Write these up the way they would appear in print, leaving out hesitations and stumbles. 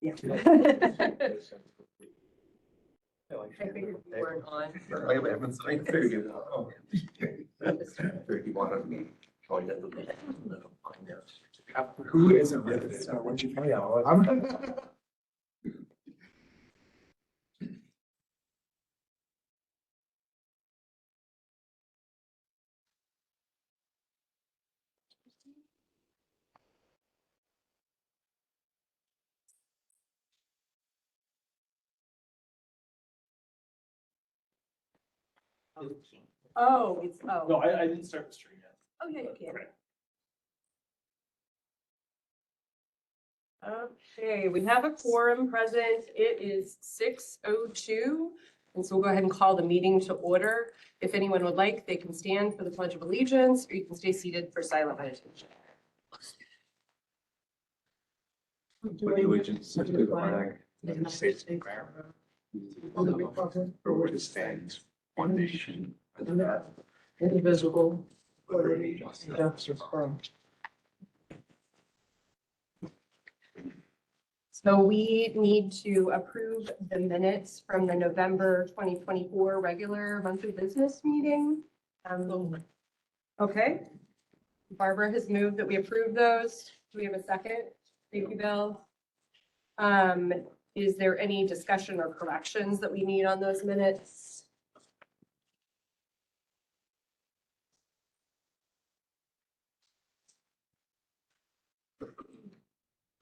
Yeah. I figured you weren't on. I haven't signed. I figured you wanted me. Who isn't with it? What'd you find out? Oh, it's, No, oh, I didn't start the stream yet. okay, okay. Okay. Okay, we have a quorum present. It is 6:02. And so we'll go ahead and call the meeting to order. If anyone would like, they can stand for the Pledge of Allegiance, or you can stay seated for silent meditation. With allegiance to the flag, United States of America, and the republic for which it stands, one nation, under God, Indivisible. liberty, justice, So we need to approve the minutes from the November 2024 regular monthly business meeting. Okay. Barbara has moved that we approve those. Do we have a second? Thank you, Bill. Is there any discussion or corrections that we need on those minutes?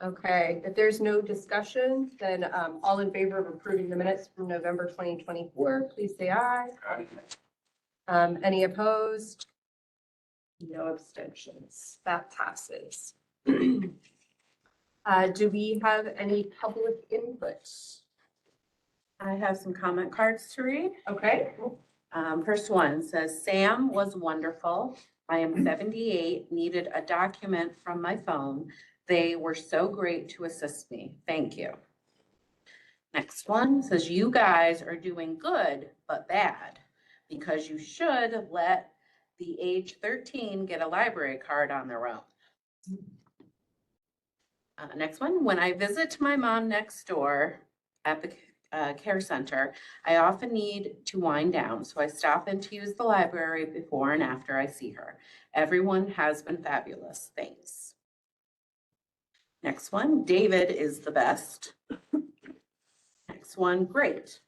Okay, if there's no discussion, then all in favor of approving the minutes from November 2024, please say aye. Any opposed? No abstentions. That passes. Do we have any public input? I have some comment cards to read. Okay, First one says, Sam was wonderful. I am 78, needed a document from my phone. They were so great to assist me. Thank you. Next one says, you guys are doing good, but bad, because you should let the age 13 get a library card on their own. Next one, when I visit my mom next door at the care center, I often need to wind down, so I stop in to use the library before and after I see her. Everyone has been fabulous. Thanks. Next one, David is the best. Next one, great.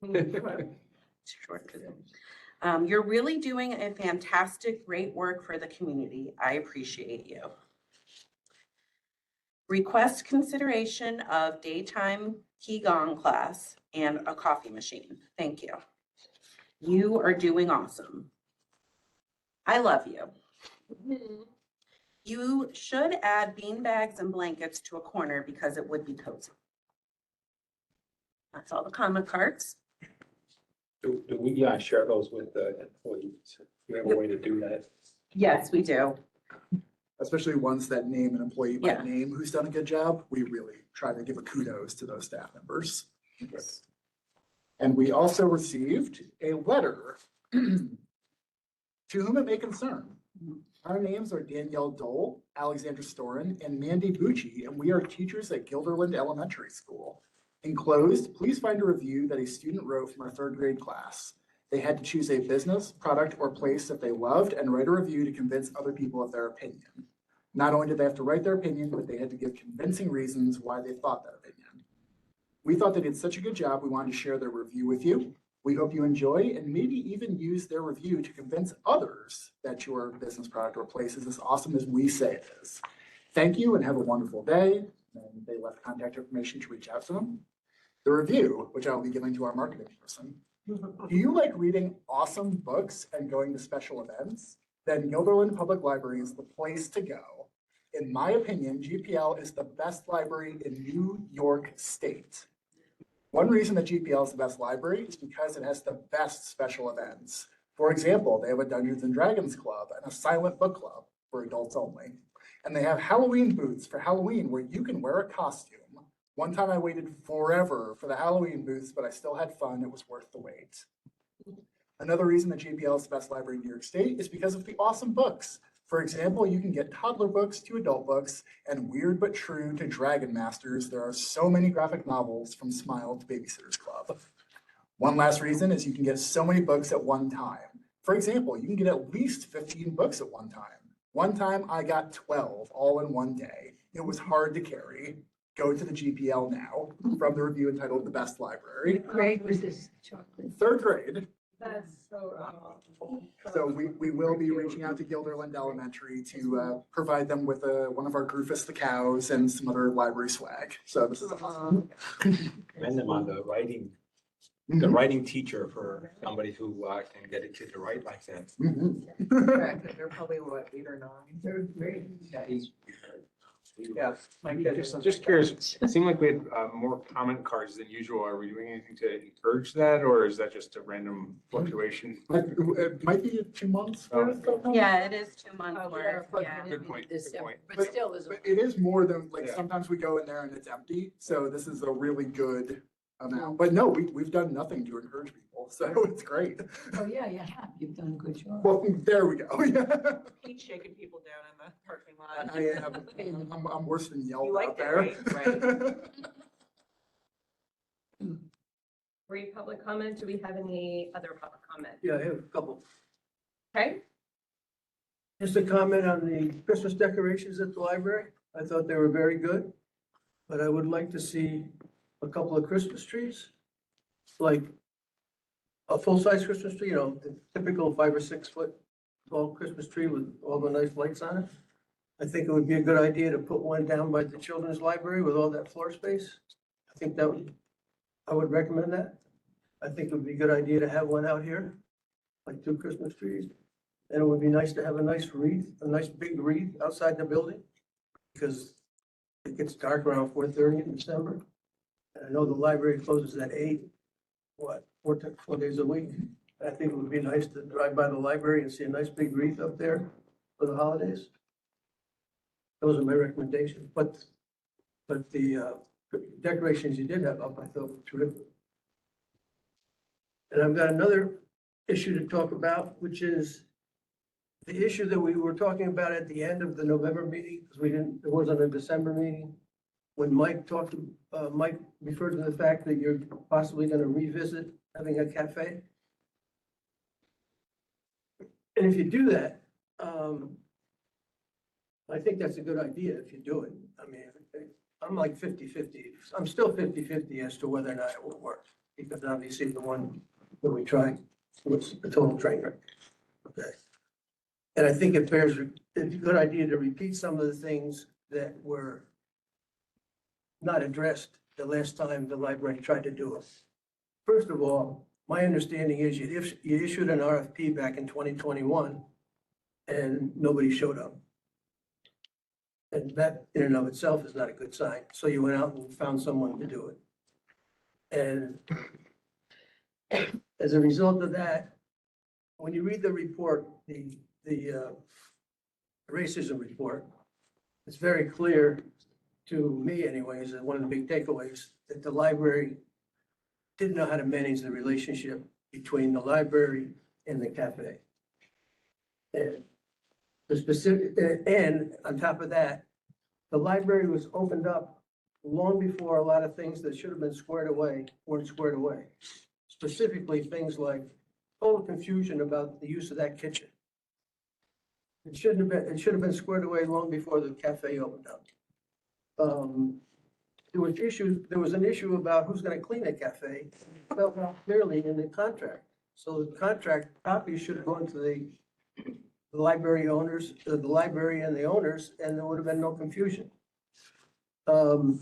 Short to them. You're really doing a fantastic, great work for the community. I appreciate you. Request consideration of daytime Qigong class and a coffee machine. Thank you. You are doing awesome. I love you. You should add bean bags and blankets to a corner because it would be cozy. That's all the comment cards. Do we share those with the employees? Do you have a way to do that? Yes, we do. Especially ones that name an employee by Yeah. name who's done a good job. We really try to give a kudos to those staff members. And we also received a letter to whom it may concern. Our names are Danielle Dole, Alexandra Storin, and Mandy Bucci, and we are teachers at Guilderland Elementary School. Enclosed, please find a review that a student wrote from our third grade class. They had to choose a business, product, or place that they loved and write a review to convince other people of their opinion. Not only did they have to write their opinion, but they had to give convincing reasons why they thought that opinion. We thought they did such a good job, we wanted to share their review with you. We hope you enjoy and maybe even use their review to convince others that your business, product, or place is as awesome as we say it is. Thank you and have a wonderful day. And they left contact information to reach out to them. The review, which I'll be giving to our marketing person. Do you like reading awesome books and going to special events? Then Guilderland Public Library is the place to go. In my opinion, GPL is the best library in New York State. One reason that GPL is the best library is because it has the best special events. For example, they have a Dungeons and Dragons club and a silent book club for adults only. And they have Halloween booths for Halloween where you can wear a costume. One time I waited forever for the Halloween booths, but I still had fun. It was worth the wait. Another reason that GPL is the best library in New York State is because of the awesome books. For example, you can get toddler books to adult books and Weird But True to Dragon Masters. There are so many graphic novels from Smile to Babysitter's Club. One last reason is you can get so many books at one time. For example, you can get at least 15 books at one time. One time I got 12 all in one day. It was hard to carry. Go to the GPL now from the review entitled The Best Library. Grade was this chocolate. Third grade. That's so. So we will be reaching out to Gilderland Elementary to provide them with one of our Groofus the Cows and some other library swag. So this is Commend them on the writing teacher for somebody who can get a kid to write like that. They're probably what, 8 or 9? They're great. Yeah, just curious, it seemed like we had more comment cards than usual. Are we doing anything to encourage that, or is that just a random fluctuation? It might be 2 months. worth of them. Yeah, it is 2 months Oh, worth, yeah. Good point, good point. But still is. But it is more than, like, Yeah. sometimes we go in there and it's empty, so this is a really good amount. But no, we've done nothing to encourage people, so it's great. Oh, yeah, you have. You've done a good job. Well, there we go. Yeah. He's shaking people down in the parking lot. I'm worse than yelled You out like there. that, Brief public comment. Do we have any other public comment? Yeah, I have a couple. Okay, Just a comment on the Christmas decorations at the library. I thought they were very good. But I would like to see a couple of Christmas trees. Like a full-size Christmas tree, the typical 5 or 6 foot tall Christmas tree with all the nice lights on it. I think it would be a good idea to put one down by the children's library with all that floor space. I would recommend that. I think it would be a good idea to have one out here, like 2 Christmas trees. And it would be nice to have a nice wreath, a nice big wreath outside the building, because it gets dark around 4:30 in December. And I know the library closes at 8, 4 days a week. I think it would be nice to drive by the library and see a nice big wreath up there for the holidays. Those are my recommendations, but the decorations you did have up, I thought were terrific. And I've got another issue to talk about, which is the issue that we were talking about at the end of the November meeting, because it wasn't a December meeting. When Mike referred to the fact that you're possibly going to revisit having a cafe. And if you do that, I think that's a good idea if you do it. I mean, I'm like 50-50. I'm still 50-50 as to whether or not it will work, because obviously the one that we tried was a total train wreck. Okay. And I think it's a good idea to repeat some of the things that were not addressed the last time the library tried to do it. First of all, my understanding is you issued an RFP back in 2021 and nobody showed up. And that in and of itself is not a good sign. So you went out and found someone to do it. And as a result of that, when you read the report, the racism report, it's very clear to me anyways, and one of the big takeaways, that the library didn't know how to manage the relationship between the library and the cafe. And and on top of that, the library was opened up long before a lot of things that should have been squared away weren't squared away. Specifically, things like total confusion about the use of that kitchen. It should have been squared away long before the cafe opened up. There was an issue about who's going to clean the cafe, spelled out clearly in the contract. So the contract copy should have gone to the library owners, the library and the owners, and there would have been no confusion. A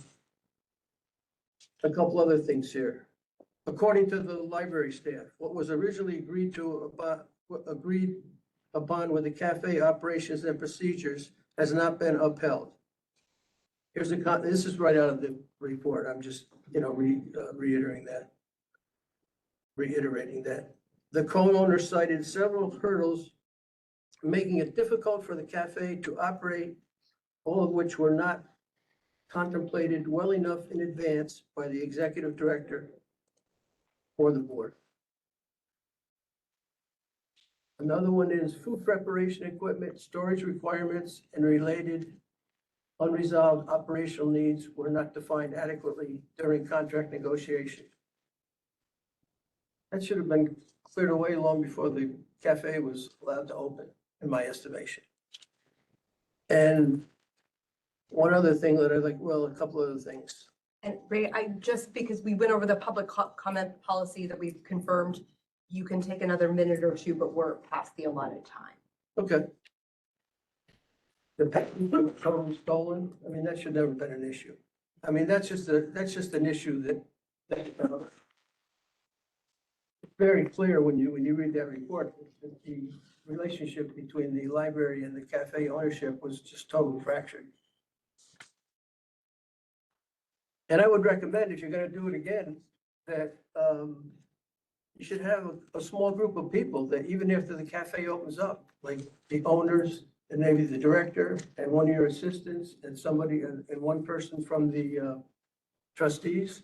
couple other things here. According to the library staff, what was originally agreed upon with the cafe operations and procedures has not been upheld. This is right out of the report. I'm just, reiterating that. The co-owner cited several hurdles, making it difficult for the cafe to operate, all of which were not contemplated well enough in advance by the executive director or the board. Another one is food preparation equipment, storage requirements, and related unresolved operational needs were not defined adequately during contract negotiation. That should have been cleared away long before the cafe was allowed to open, in my estimation. And one other thing that I like, well, a couple other things. And Ray, because we went over the public comment policy that we've confirmed, you can take another minute or two, but we're past the allotted time. Okay. The patent totally stolen, I mean, that should never have been an issue. I mean, that's just an issue that it's very clear when you read that report, that the relationship between the library and the cafe ownership was just totally fractured. And I would recommend, if you're gonna do it again, that, you should have a small group of people that even after the cafe opens up, like the owners and maybe the director and one of your assistants and somebody and one person from the trustees,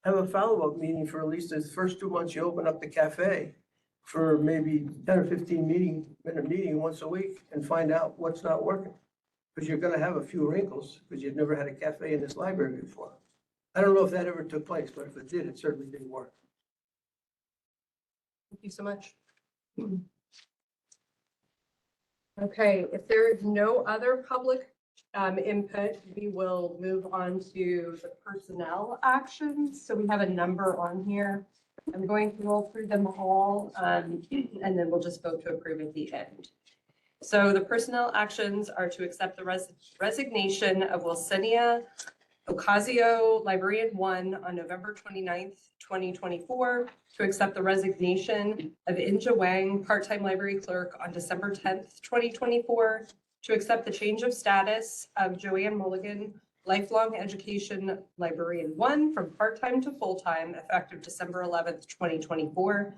have a follow-up meeting for at least the first 2 months you open up the cafe for maybe 10 or 15 minute meeting once a week and find out what's not working. Because you're gonna have a few wrinkles because you've never had a cafe in this library before. I don't know if that ever took place, but if it did, it certainly didn't work. Thank you so much. Okay, if there is no other public input, we will move on to the personnel actions. So we have a number on here. I'm going to roll through them all, and then we'll just vote to approve at the end. So the personnel actions are to accept the resignation of Wilsenia Ocasio, Librarian 1, on November 29th, 2024, to accept the resignation of Inja Wang, part-time library clerk, on December 10th, 2024, to accept the change of status of Joanne Mulligan, lifelong education librarian 1, from part-time to full-time, effective December 11th, 2024,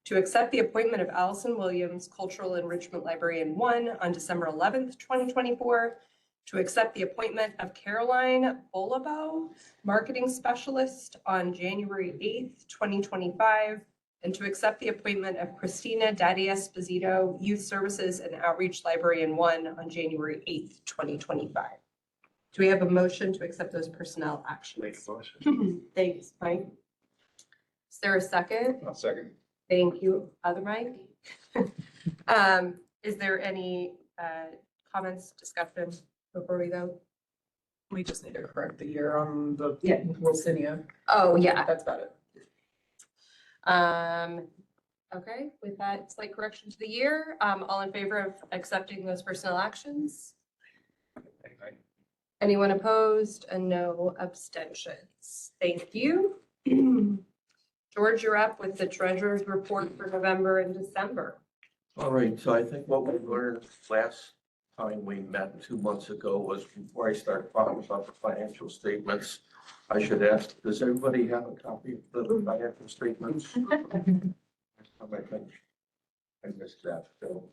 to accept the appointment of Allison Williams, cultural enrichment librarian 1, on December 11th, 2024, to accept the appointment of Caroline Bolabo, marketing specialist, on January 8th, 2025, and to accept the appointment of Christina Dadia Esposito, youth services and outreach librarian 1, on January 8th, 2025. Do we have a motion to accept those personnel actions? Make a motion. Thanks, Mike. Is there a second? I'll second. Thank you, other Mike. Is there any comments, discussion before we go? We just need to correct the year on the Yeah. Wilsenia. Oh, yeah. That's about it. Okay, with that slight correction to the year, all in favor of accepting those personnel actions? Anyone opposed? And no abstentions. Thank you. George, you're up with the treasurer's report for November and December. All right, so I think what we learned last time we met 2 months ago was, before I start talking about the financial statements, I should ask, does everybody have a copy of the financial statements? I think I missed that, so.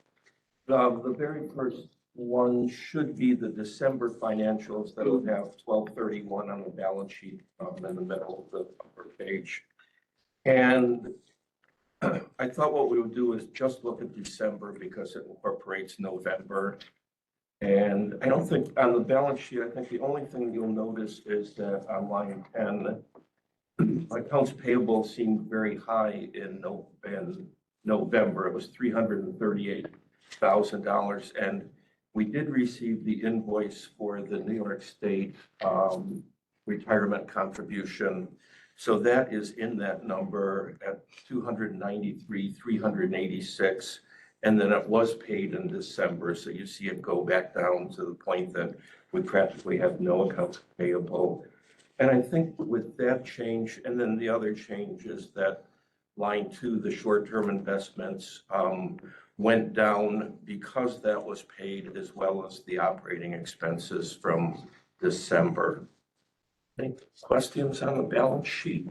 The very first one should be the December financials that will have 12/31 on the balance sheet, in the middle of the upper page. And I thought what we would do is just look at December because it incorporates November. And I don't think on the balance sheet, I think the only thing you'll notice is that on line 10, accounts payable seemed very high in November. It was $338,000. And we did receive the invoice for the New York State retirement contribution. So that is in that number at 293,386. And then it was paid in December. So you see it go back down to the point that we practically have no accounts payable. And I think with that change, and then the other change is that line 2, the short-term investments, went down because that was paid, as well as the operating expenses from December. Any questions on the balance sheet?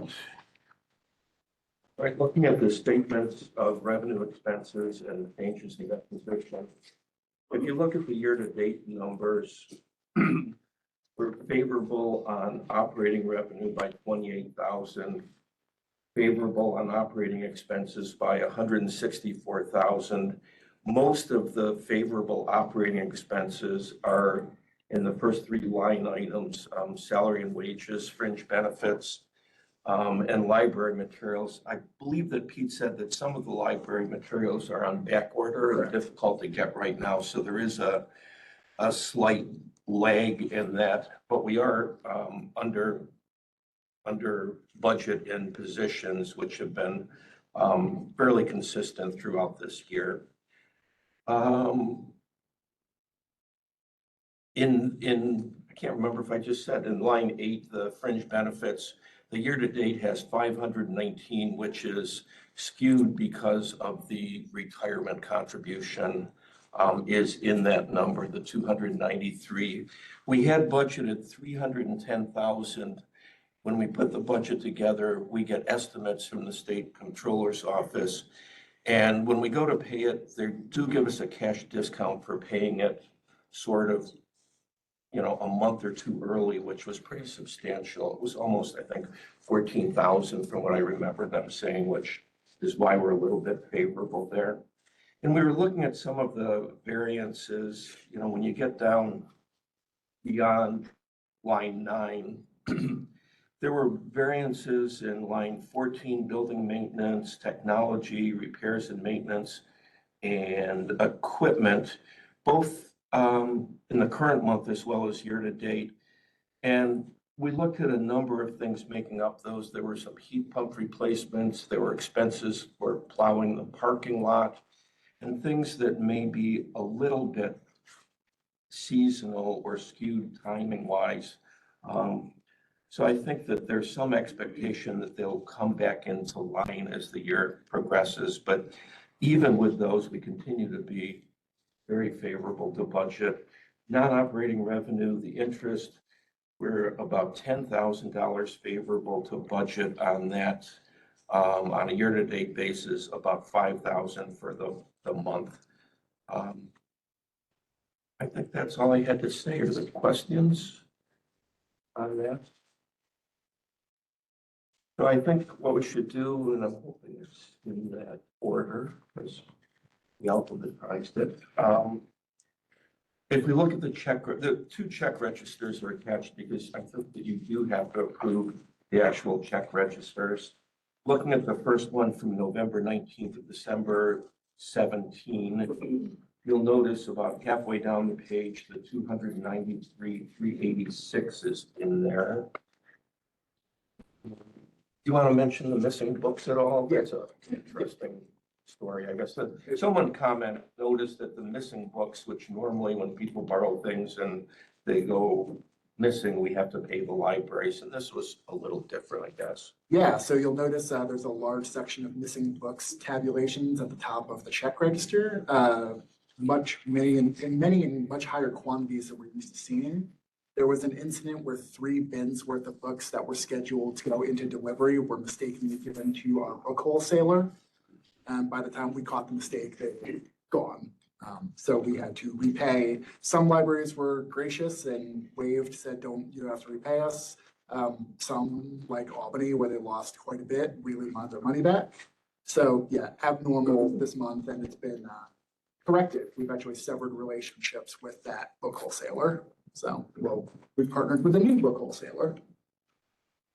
All right, looking at the statements of revenue, expenses, and changes in that position, if you look at the year-to-date numbers, we're favorable on operating revenue by 28,000. favorable on operating expenses by $164,000. Most of the favorable operating expenses are in the first three line items, salary and wages, fringe benefits, and library materials. I believe that Pete said that some of the library materials are on back order and difficult to get right now. So there is a slight lag in that, but we are under budget in positions which have been fairly consistent throughout this year. I can't remember if I just said in line 8, the fringe benefits, the year-to-date has 519, which is skewed because of the retirement contribution is in that number, the 293. We had budgeted 310,000. When we put the budget together, we get estimates from the state controller's office. And when we go to pay it, they do give us a cash discount for paying it sort of, a month or two early, which was pretty substantial. It was almost, I think, 14,000 from what I remember them saying, which is why we're a little bit favorable there. And we were looking at some of the variances, when you get down beyond line 9, there were variances in line 14, building maintenance, technology, repairs and maintenance, and equipment, both in the current month as well as year to date. And we looked at a number of things making up those. There were some heat pump replacements, there were expenses for plowing the parking lot, and things that may be a little bit seasonal or skewed timing wise. So I think that there's some expectation that they'll come back into line as the year progresses. But even with those, we continue to be very favorable to budget. Non-operating revenue, the interest, we're about $10,000 favorable to budget on that. On a year-to-date basis, about $5,000 for the month. I think that's all I had to say. Are there questions on that? So I think what we should do, and I'm hoping it's in that order, because we alphabetized it. If we look at the 2 check registers are attached because I think that you do have to approve the actual check registers. Looking at the first one from November 19th to December 17, you'll notice about halfway down the page, the 293,386 is in there. Do you want to mention the missing books at all? That's an interesting story, I guess. Someone noticed that the missing books, which normally when people borrow things and they go missing, we have to pay the libraries, and this was a little different, I guess. Yeah, so you'll notice there's a large section of missing books tabulations at the top of the check register. Many in much higher quantities than we're used to seeing. There was an incident where 3 bins worth of books that were scheduled to go into delivery were mistakenly given to our book wholesaler. And by the time we caught the mistake, they were gone. So we had to repay. Some libraries were gracious and waived, said, you don't have to repay us. Some, like Albany, where they lost quite a bit, really wanted their money back. So yeah, abnormal this month, and it's been corrected. We've actually severed relationships with that book wholesaler. So we've partnered with a new book wholesaler.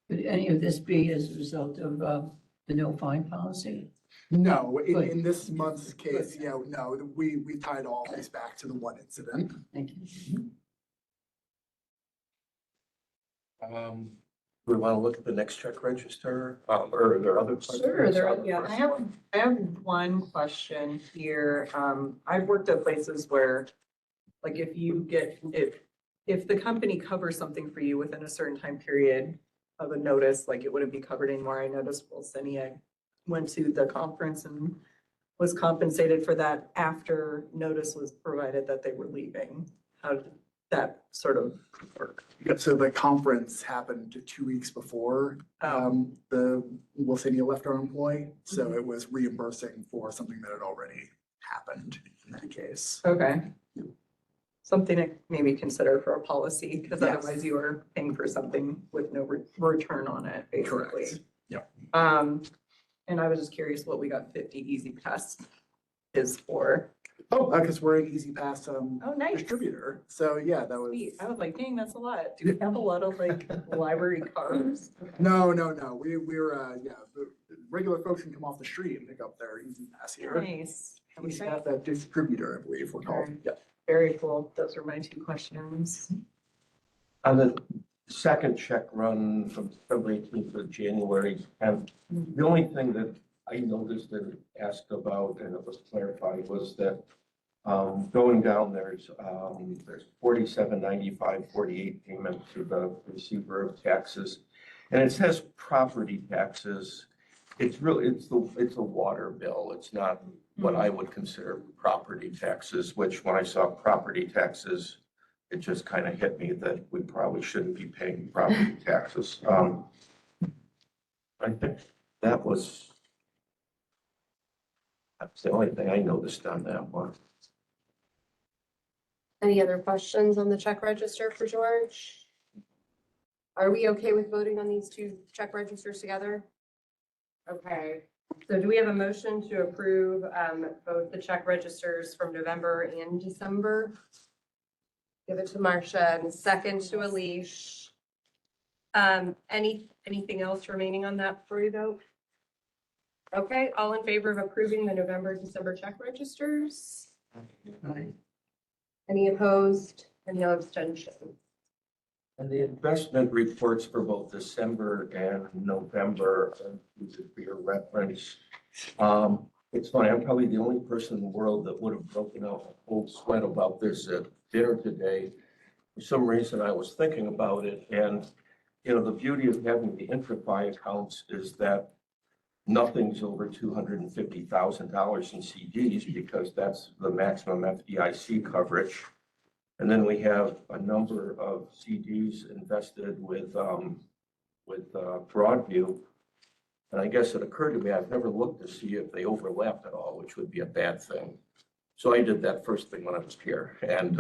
Could any of this be as a result of the no fine policy? No, Good. in this month's case, no, we tied all these back to the one incident. Thank you. We want to look at the next check register, or are there other? Sure, I have one question here. I've worked at places where, like, if the company covers something for you within a certain time period of a notice, like it wouldn't be covered anymore. I noticed Wilsenia went to the conference and was compensated for that after notice was provided that they were leaving. How did that sort of work? Yeah, so the conference happened 2 weeks before the Wilsenia left our employee. So it was reimbursing for something that had already happened in that case. Okay. Something to maybe consider for a policy, because Yes. otherwise you are paying for something with no return on it, basically. Correct. Yeah. And I was just curious what we got 50 Easy Pass is for. Oh, because we're an Easy Pass Oh, nice. distributor. So yeah, that was. Sweet. I was like, dang, that's a lot. Do we have a lot of like library cards? No. We're, yeah, the regular folks can come off the street and pick up their Easy Pass here. Nice. Easy Pass, that distributor, I believe we're called. Okay. Yeah. Very cool. Those are my 2 questions. On the second check run from February 18th to January 10th, the only thing that I noticed and asked about, and it was clarified, was that going down, there's 47.95.48 payment to the receiver of taxes. And it says property taxes. It's really, it's a water bill. It's not what I would consider property taxes, which when I saw property taxes, it just kind of hit me that we probably shouldn't be paying property taxes. I think that's the only thing I noticed on that one. Any other questions on the check register for George? Are we okay with voting on these 2 check registers together? Okay, so do we have a motion to approve both the check registers from November and December? Give it to Marcia and second to Elish. Anything else remaining on that before we vote? Okay, all in favor of approving the November, December check registers? Any opposed? Any abstentions? And the investment reports for both December and November, for your reference. It's funny, I'm probably the only person in the world that would have broken out a cold sweat about this at dinner today. For some reason, I was thinking about it, and, you know, the beauty of having the IntraFi accounts is that nothing's over $250,000 in CDs because that's the maximum FDIC coverage. And then we have a number of CDs invested with Broadview. And I guess it occurred to me, I've never looked to see if they overlapped at all, which would be a bad thing. So I did that first thing when I was here. And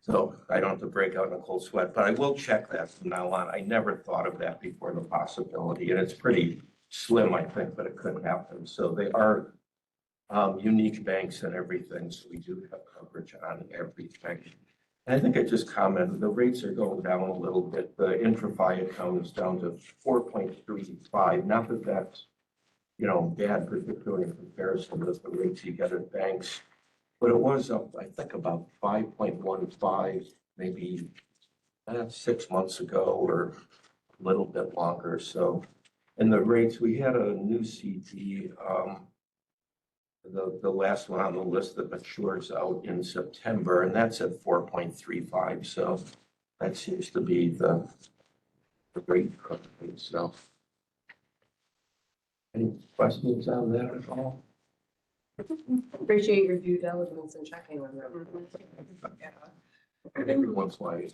so I don't have to break out in a cold sweat, but I will check that from now on. I never thought of that before, the possibility. And it's pretty slim, I think, but it could happen. So they are unique banks and everything, so we do have coverage on everything. And I think I just commented, the rates are going down a little bit. The IntraFi account is down to 4.35. Not that that's, you know, bad, particularly in comparison with the rates you get at banks, but it was up, I think, about 5.15, maybe 6 months ago or a little bit longer. So, and the rates, we had a new CD, the last one on the list that matures out in September, and that's at 4.35. So that seems to be the rate currently. So any questions on that at all? Appreciate your due diligence and checking on them. Yeah. And every once in a while, I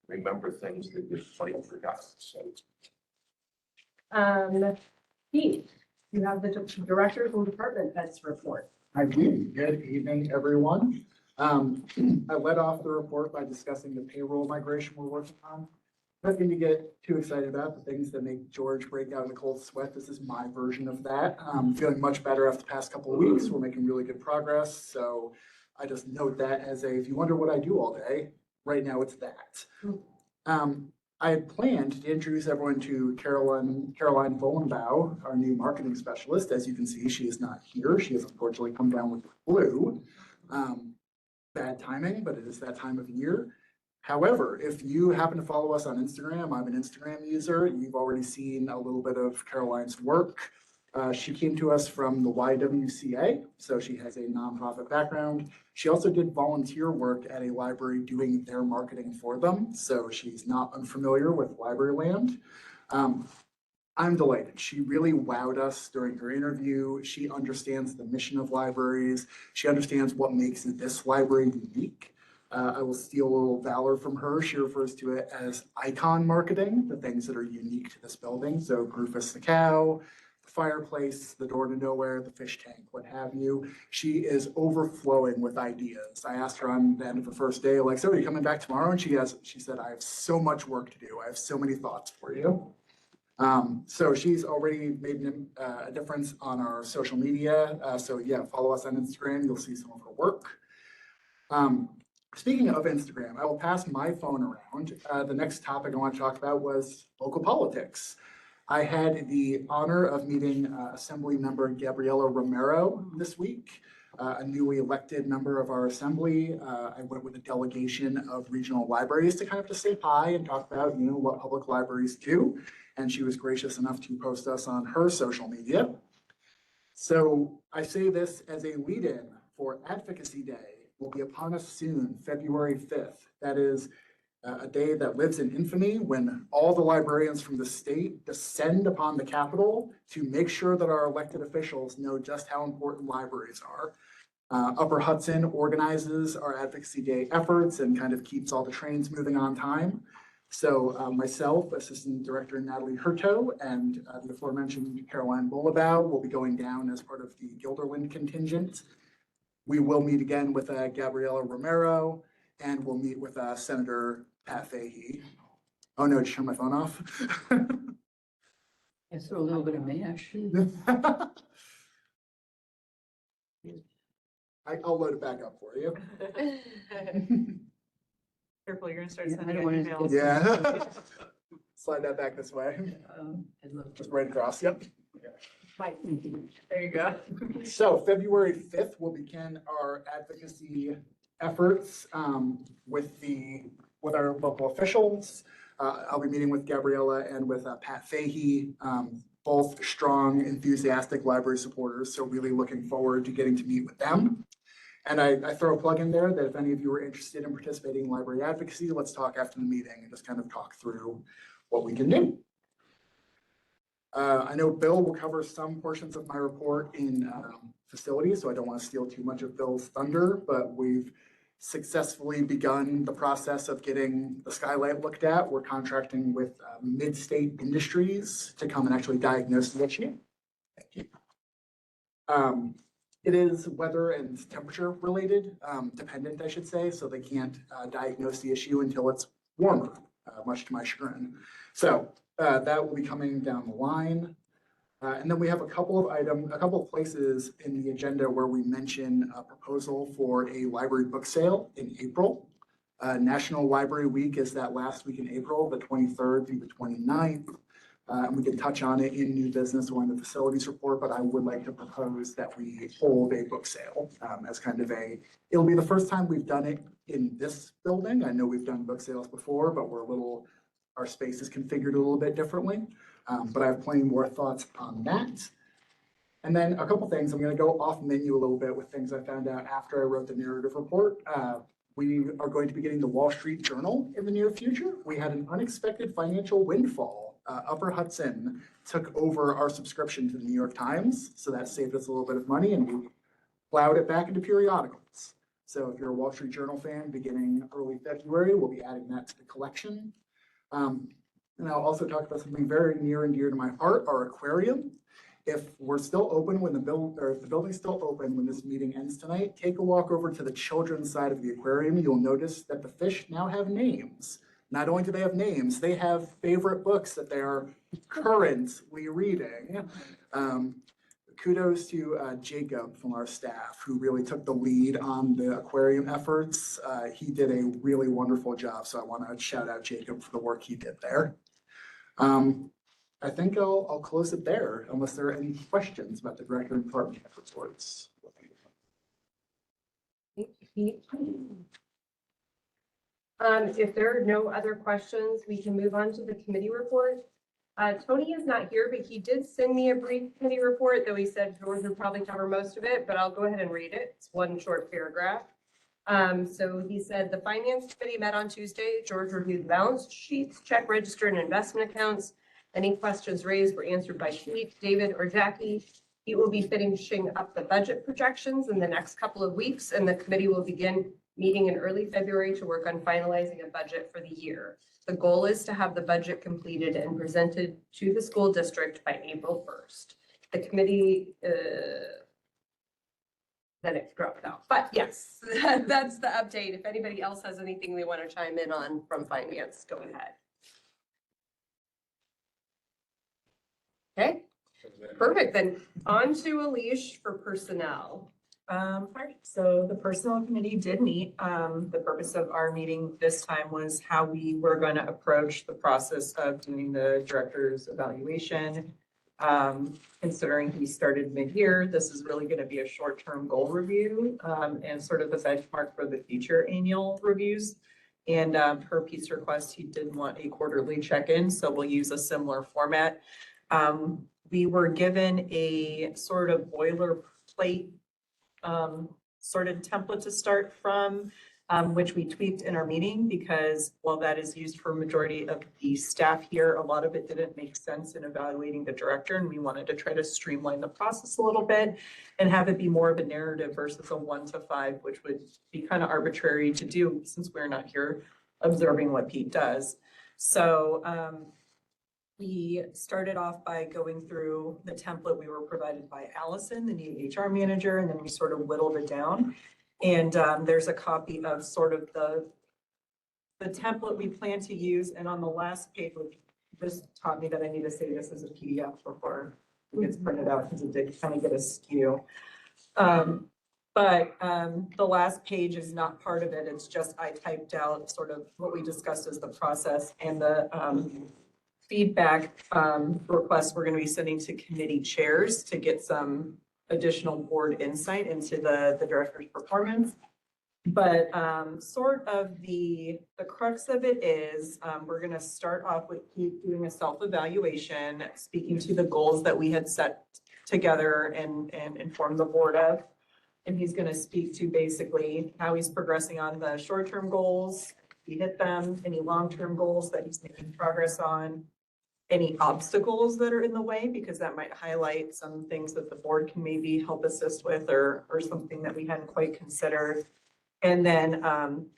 remember things that you might have forgotten. So Pete, you have the directors and department heads report. Hi, good evening, everyone. I led off the report by discussing the payroll migration we're working on. Nothing to get too excited about, the things that make George break out in a cold sweat. This is my version of that. Feeling much better after the past couple of weeks. We're making really good progress. So I just note that as if you wonder what I do all day, right now it's that. I had planned to introduce everyone to Caroline Vollenbaugh, our new marketing specialist. As you can see, she is not here. She has unfortunately come down with the flu. Bad timing, but it is that time of year. However, if you happen to follow us on Instagram, I'm an Instagram user. You've already seen a little bit of Caroline's work. She came to us from the YWCA, so she has a nonprofit background. She also did volunteer work at a library doing their marketing for them, so she's not unfamiliar with library land. I'm delighted. She really wowed us during her interview. She understands the mission of libraries. She understands what makes this library unique. I will steal a little valor from her. She refers to it as icon marketing, the things that are unique to this building. So Rufus the cow, the fireplace, the door to nowhere, the fish tank, what have you. She is overflowing with ideas. I asked her on the end of the first day, like, so are you coming back tomorrow? And she said, I have so much work to do. I have so many thoughts for you. So she's already made a difference on our social media. So yeah, follow us on Instagram. You'll see some of her work. Speaking of Instagram, I will pass my phone around. The next topic I want to talk about was local politics. I had the honor of meeting Assembly Member Gabriela Romero this week, a newly elected member of our assembly. I went with a delegation of regional libraries to kind of just say hi and talk about, what public libraries do. And she was gracious enough to post us on her social media. So I say this as a lead-in for Advocacy Day will be upon us soon, February 5th. That is a day that lives in infamy when all the librarians from the state descend upon the Capitol to make sure that our elected officials know just how important libraries are. Upper Hudson organizes our Advocacy Day efforts and kind of keeps all the trains moving on time. So myself, Assistant Director Natalie Hurto, and the aforementioned Caroline Bullabau will be going down as part of the Gilderland contingent. We will meet again with Gabriela Romero, and we'll meet with Senator Pat Fahey. Oh no, just turn my phone off. I throw a little bit of mash. I'll load it back up for you. Careful, you're gonna start Yeah, I sending don't wanna emails. Yeah. Slide that back this way. I'd love Just to. right across, yep. There you go. So February 5th, we'll begin our advocacy efforts with our local officials. I'll be meeting with Gabriela and with Pat Fahey, both strong, enthusiastic library supporters. So really looking forward to getting to meet with them. And I throw a plug in there that if any of you are interested in participating in library advocacy, let's talk after the meeting and just kind of talk through what we can do. I know Bill will cover some portions of my report in facilities, so I don't want to steal too much of Bill's thunder, but we've successfully begun the process of getting the skylight looked at. We're contracting with Mid-State Industries to come and actually diagnose the issue. Thank you. It is weather and temperature related, dependent, I should say, so they can't diagnose the issue until it's warmer, much to my chagrin. So that will be coming down the line. And then we have a couple of places in the agenda where we mention a proposal for a library book sale in April. National Library Week is that last week in April, the 23rd through the 29th. And we can touch on it in new business or in the facilities report, but I would like to propose that we hold a book sale as kind of it'll be the first time we've done it in this building. I know we've done book sales before, but our space is configured a little bit differently. But I have plenty more thoughts on that. And then a couple things, I'm going to go off menu a little bit with things I found out after I wrote the narrative report. We are going to be getting the Wall Street Journal in the near future. We had an unexpected financial windfall. Upper Hudson took over our subscription to the New York Times, so that saved us a little bit of money, and we plowed it back into periodicals. So if you're a Wall Street Journal fan, beginning early February, we'll be adding that to the collection. And I'll also talk about something very near and dear to my heart, our aquarium. If we're still open when if the building's still open when this meeting ends tonight, take a walk over to the children's side of the aquarium. You'll notice that the fish now have names. Not only do they have names, they have favorite books that they are currently reading. Kudos to Jacob from our staff, who really took the lead on the aquarium efforts. He did a really wonderful job, so I want to shout out Jacob for the work he did there. I think I'll close it there, unless there are any questions about the director and department head reports. If there are no other questions, we can move on to the committee report. Tony is not here, but he did send me a brief committee report, though he said George would probably cover most of it, but I'll go ahead and read it. It's one short paragraph. So he said the finance committee met on Tuesday. George reviewed the balance sheets, check register, and investment accounts. Any questions raised were answered by Pete, David, or Jackie. He will be finishing up the budget projections in the next couple of weeks, and the committee will begin meeting in early February to work on finalizing a budget for the year. The goal is to have the budget completed and presented to the school district by April 1st. The committee, then it dropped out, but yes, that's the update. If anybody else has anything they want to chime in on from finance, go ahead. Perfect, then on to Alish for personnel. All right, so the personnel committee did meet. The purpose of our meeting this time was how we were going to approach the process of doing the director's evaluation. Considering he started mid-year, this is really going to be a short-term goal review, and sort of the benchmark for the future annual reviews. And, per Pete's request, he did want a quarterly check-in, so we'll use a similar format. We were given a sort of boilerplate sort of template to start from, which we tweaked in our meeting because while that is used for majority of the staff here, a lot of it didn't make sense in evaluating the director, and we wanted to try to streamline the process a little bit and have it be more of a narrative versus a 1 to 5, which would be kind of arbitrary to do since we're not here observing what Pete does. So we started off by going through the template we were provided by Allison, the new HR manager, and then we sort of whittled it down. And there's a copy of sort of the template we plan to use. And on the last page, which this taught me that I need to say this as a PDF before it gets printed out because it did kind of get askew. But the last page is not part of it. It's just I typed out sort of what we discussed as the process and the feedback requests we're going to be sending to committee chairs to get some additional board insight into the director's performance. But sort of the crux of it is we're going to start off with Pete doing a self-evaluation, speaking to the goals that we had set together and informed the board of. And he's going to speak to basically how he's progressing on the short-term goals, if he hit them, any long-term goals that he's making progress on, any obstacles that are in the way, because that might highlight some things that the board can maybe help assist with or something that we hadn't quite considered. And then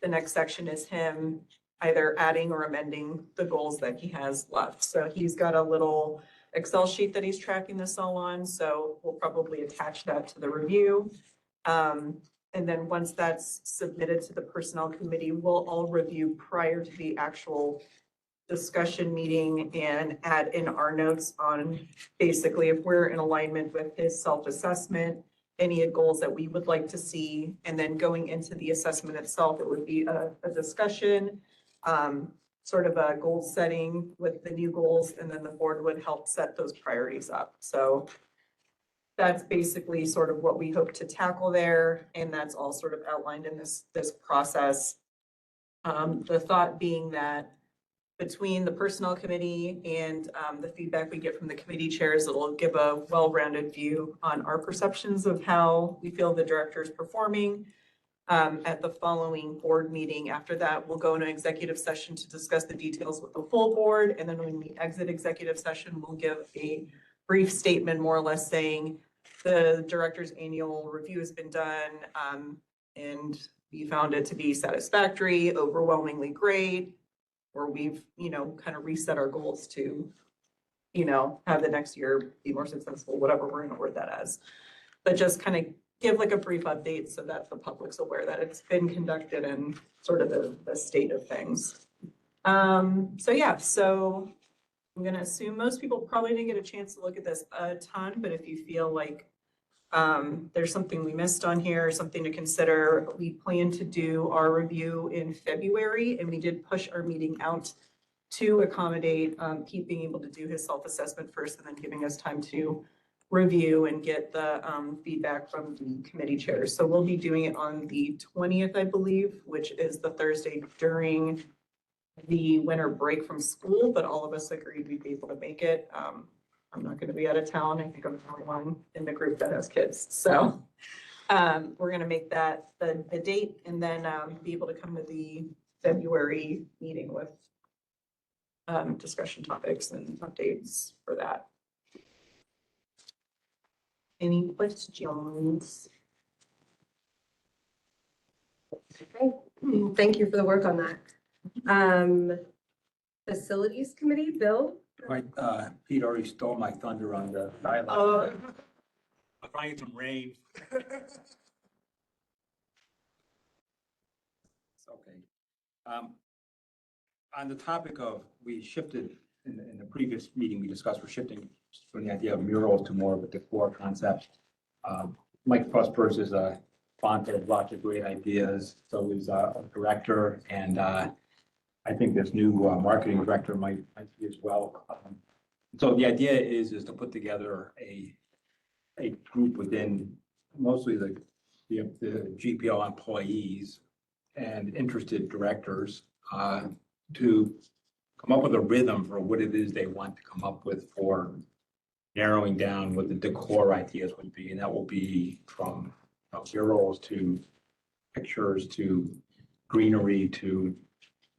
the next section is him either adding or amending the goals that he has left. So he's got a little Excel sheet that he's tracking this all on. So we'll probably attach that to the review. And then once that's submitted to the personnel committee, we'll all review prior to the actual discussion meeting and add in our notes on basically if we're in alignment with his self-assessment, any goals that we would like to see, and then going into the assessment itself, it would be a discussion, sort of a goal setting with the new goals, and then the board would help set those priorities up. So that's basically sort of what we hope to tackle there, and that's all sort of outlined in this process. The thought being that between the personnel committee and the feedback we get from the committee chairs, it'll give a well-rounded view on our perceptions of how we feel the director is performing. At the following board meeting after that, we'll go into executive session to discuss the details with the full board. And then when we exit executive session, we'll give a brief statement more or less saying the director's annual review has been done and we found it to be satisfactory, overwhelmingly great, or we've, kind of reset our goals to, have the next year be more successful, whatever we're going to word that as. But just kind of give like a brief update so that the public's aware that it's been conducted and sort of the state of things. So I'm going to assume most people probably didn't get a chance to look at this a ton, but if you feel like there's something we missed on here, or something to consider, we plan to do our review in February, and we did push our meeting out to accommodate Pete being able to do his self-assessment first and then giving us time to review and get the feedback from the committee chairs. So we'll be doing it on the 20th, I believe, which is the Thursday during the winter break from school, but all of us agreed we'd be able to make it. I'm not going to be out of town. I think I'm the only one in the group that has kids. So we're going to make that the date and then be able to come to the February meeting with discussion topics and updates for that. Any questions? Okay, thank you for the work on that. Facilities committee, Bill? Right, Pete already stole my thunder on the dialogue. I'll find some rain. It's okay. On the topic of, we shifted in the previous meeting, we discussed we're shifting from the idea of murals to more of a decor concept. Mike Prospers is a font of lots of great ideas, so is a director, and I think this new marketing director might be as well. So the idea is to put together a group within mostly the GPO employees and interested directors to come up with a rhythm for what it is they want to come up with for narrowing down what the decor ideas would be. And that will be from murals to pictures to greenery to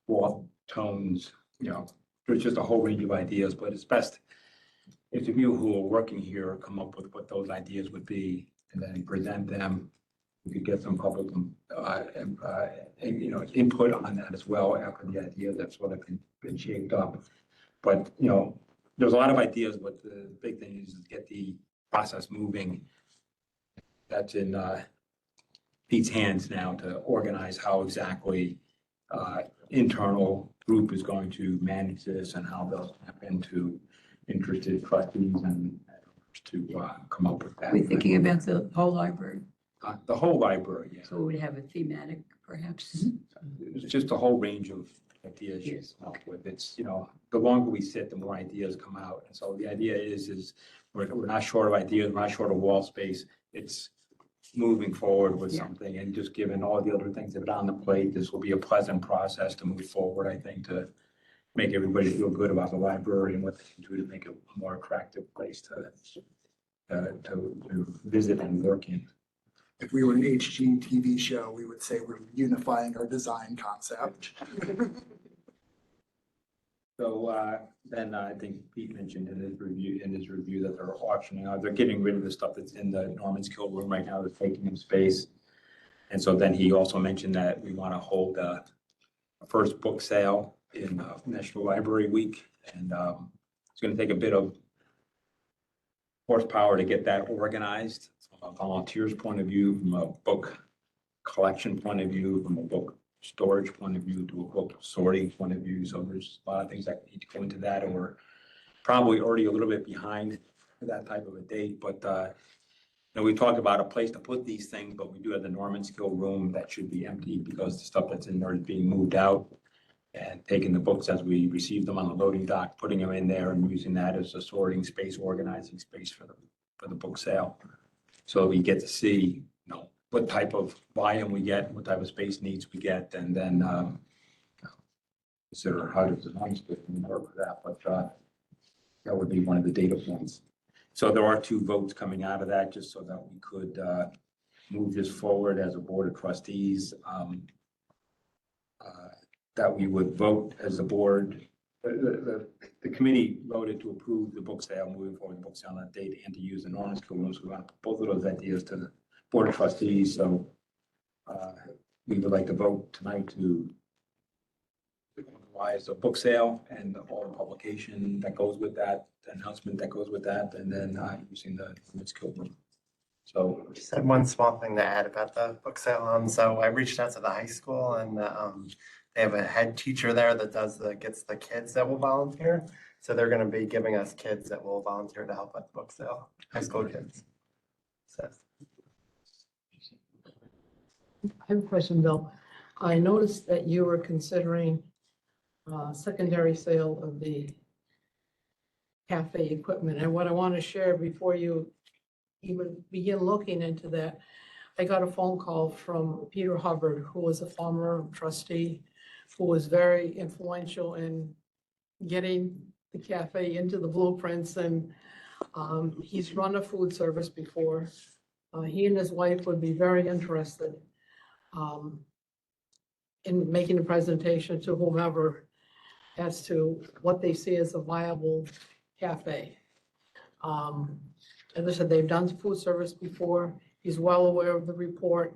wall tones, there's just a whole range of ideas, but it's best if the people who are working here come up with what those ideas would be and then present them. We could get some public, input on that as well after the idea that's sort of been shaped up. But, there's a lot of ideas, but the big thing is to get the process moving. That's in Pete's hands now to organize how exactly internal group is going to manage this and how they'll tap into interested trustees and to come up with that. We're thinking about the whole library, The whole library, yeah. so we would have a thematic perhaps. It's just a whole range of ideas you Yes, come up with. It's, the longer we sit, the more ideas come out. And so the idea is we're not short of ideas, we're not short of wall space. It's moving forward with Yeah. something and just given all the other things that are on the plate, this will be a pleasant process to move forward, I think, to make everybody feel good about the library and what they can do to make it a more attractive place to visit and work in. If we were an HGTV show, we would say we're unifying our design concept. So then I think Pete mentioned in his review that they're auctioning out, they're getting rid of the stuff that's in the Norman's Kill room right now, that's taking up space. And so then he also mentioned that we want to hold a first book sale in National Library Week. And it's going to take a bit of horsepower to get that organized from a volunteer's point of view, from a book collection point of view, from a book storage point of view, to a book sorting point of view. So there's a lot of things that need to go into that, and we're probably already a little bit behind that type of a date. But and we talked about a place to put these things, but we do have the Norman's Kill room that should be empty because the stuff that's in there is being moved out, and taking the books as we receive them on the loading dock, putting them in there and using that as a sorting space, organizing space for the book sale. So we get to see, what type of volume we get, what type of space needs we get, and then consider how does the non-system work for that. But that would be one of the data points. So there are 2 votes coming out of that, just so that we could move this forward as a board of trustees. That we would vote as a board. The committee voted to approve the book sale, moving forward the book sale on that date, and to use the Norman's Kill room. So we want to put both of those ideas to the board of trustees. So we would like to vote tonight to authorize a book sale and all the publication that goes with that, the announcement that goes with that, and then using the Norman's Kill room. So Just had one small thing to add about the book sale. So I reached out to the high school, and they have a head teacher there that gets the kids that will volunteer. So they're going to be giving us kids that will volunteer to help at the book sale, high school kids. So. I have a question, Bill. I noticed that you were considering secondary sale of the cafe equipment. And what I want to share before you even begin looking into that, I got a phone call from Peter Hubbard, who was a former trustee, who was very influential in getting the cafe into the blueprints. And he's run a food service before. He and his wife would be very interested in making a presentation to whomever as to what they see as a viable cafe. As I said, they've done food service before. He's well aware of the report.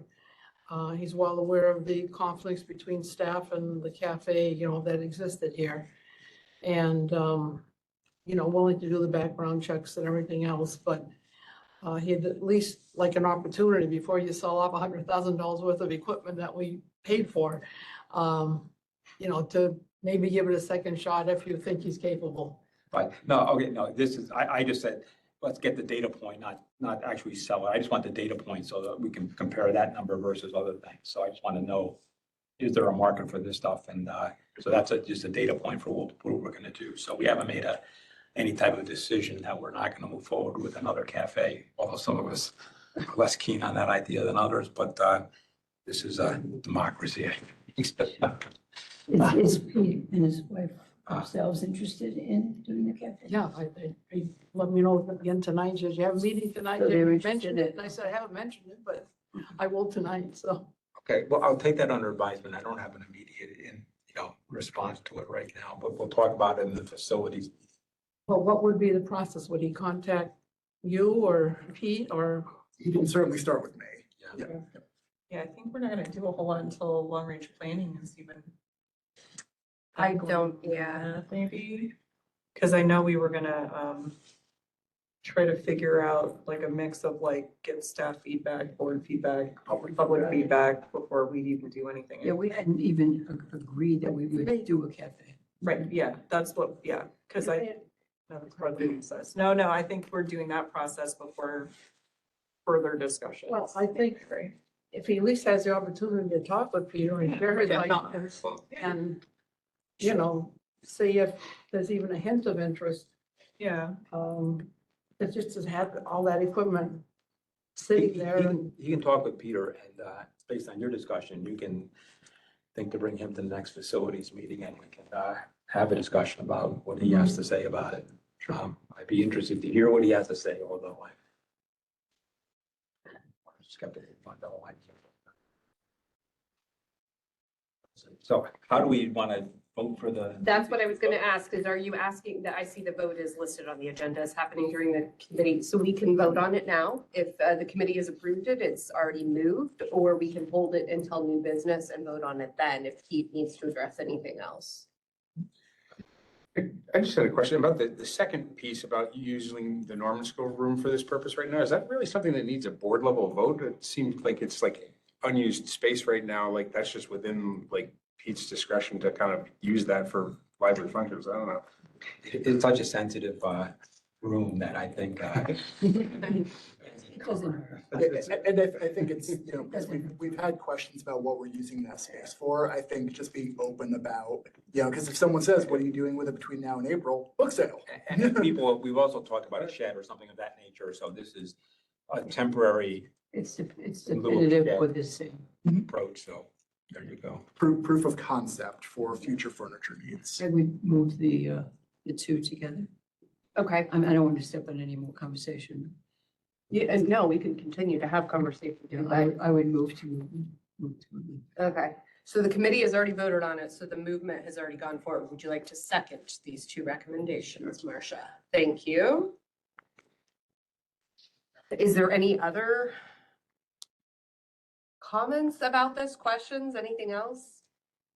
He's well aware of the conflicts between staff and the cafe, that existed here. And, willing to do the background checks and everything else, but he'd at least like an opportunity before you sell off $100,000 worth of equipment that we paid for, to maybe give it a second shot if you think he's capable. But no, okay, no, this is, I just said, let's get the data point, not actually sell it. I just want the data point so that we can compare that number versus other things. So I just want to know, is there a market for this stuff? And so that's just a data point for what we're going to do. So we haven't made any type of decision that we're not going to move forward with another cafe, although some of us are less keen on that idea than others, but this is a democracy. Is Pete and his wife themselves interested in doing the cafe? Yeah, I let me know again tonight, says you have a meeting tonight, So they're you interested mentioned in it, and I said, I haven't mentioned it, but I will tonight, so. Okay, well, I'll take that under advisement. I don't have an immediate, response to it right now, but we'll talk about it in the facilities. Well, what would be the process? Would he contact you or Pete or? You can certainly start with me. Yeah. Yeah. Yeah, I think we're not gonna do a whole lot until long range planning is even. I don't, yeah. Maybe, because I know we were gonna, try to figure out like a mix of like get staff feedback, board feedback, public feedback before we even do anything. Yeah, we hadn't even agreed that we would do a cafe. Right, yeah, that's what, yeah, because I, no, that's part of the process. No, I think we're doing that process before further discussion. Well, I think if he at least has the opportunity to talk with Peter and share his ideas and, see if there's even a hint of interest. Yeah, It's just to have all that equipment sitting there. You can talk with Peter and based on your discussion, you can think to bring him to the next facilities meeting and we can have a discussion about what he has to say about it. I'd be interested to hear what he has to say, although I'm skeptical about the whole idea. So how do we want to vote for the? That's what I was gonna ask, is are you asking that, I see the vote is listed on the agenda as happening during the committee, so we can vote on it now? If the committee has approved it, it's already moved, or we can hold it until new business and vote on it then if Pete needs to address anything else. I just had a question about the second piece about using the Norman School room for this purpose right now. Is that really something that needs a board level vote? It seems like it's like unused space right now, like that's just within like Pete's discretion to kind of use that for library functions. I don't know. It's such a sensitive room that I think. It doesn't. And I think it's, because we've had questions about what we're using that space for. I think just being open about, because if someone says, what are you doing with it between now and April? Book sale. And people, we've also talked about a shed or something of that nature. So this is a temporary It's definitive for this thing. approach. So there you go. Proof of concept for future furniture needs. And we moved the two together. Okay, I don't want to step on any more conversation. yeah, and no, we can continue to have conversations. I would move to. Okay, so the committee has already voted on it, so the movement has already gone forward. Would you like to second these two recommendations, Marcia? Thank you. Is there any other comments about this, questions, anything else?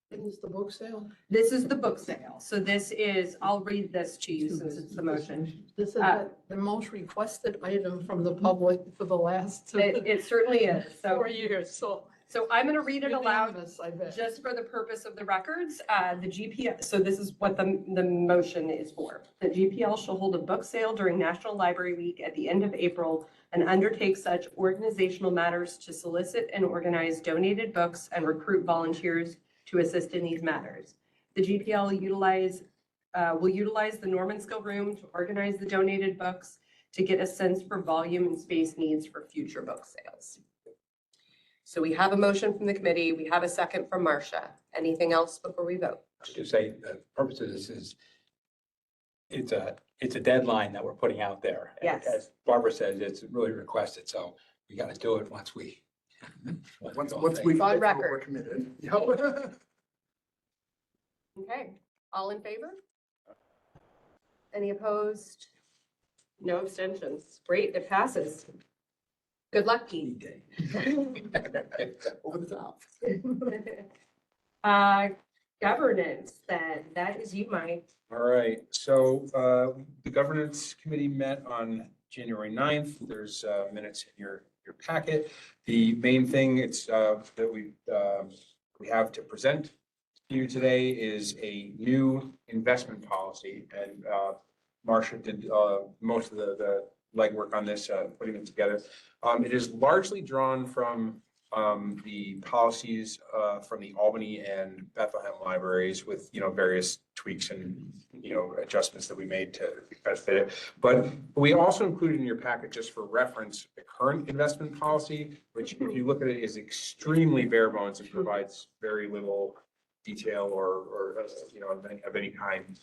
Is the book sale? This is the book sale, so this is, I'll read this to you since it's the motion. This is the most requested item from the Mm-hmm. public for the last It certainly is, so. 4 years, so. So I'm gonna read it aloud. Unanimous, I bet. Just for the purpose of the records, the GPL, so this is what the motion is for. The GPL shall hold a book sale during National Library Week at the end of April and undertake such organizational matters to solicit and organize donated books and recruit volunteers to assist in these matters. The GPL will utilize the Norman Skill Room to organize the donated books to get a sense for volume and space needs for future book sales. So we have a motion from the committee. We have a second from Marcia. Anything else before we vote? To say the purpose of this is it's a deadline that we're putting out there. And Yes. As Barbara says, it's really requested, so we got to do it once we. Once we. On commit to what record. We're committed. Yep. Okay, all in favor? Any opposed? No abstentions. Great, it passes. Good luck, Pete. Over the top. Governance, then, that is you, Mike. All right, so the governance committee met on January 9th. There's minutes in your packet. The main thing that we have to present to you today is a new investment policy. And Marcia did most of the legwork on this, putting it together. It is largely drawn from the policies from the Albany and Bethlehem libraries with, various tweaks and, adjustments that we made to best fit it. But we also included in your packet, just for reference, the current investment policy, which if you look at it is extremely bare bones and provides very little detail or of any kind.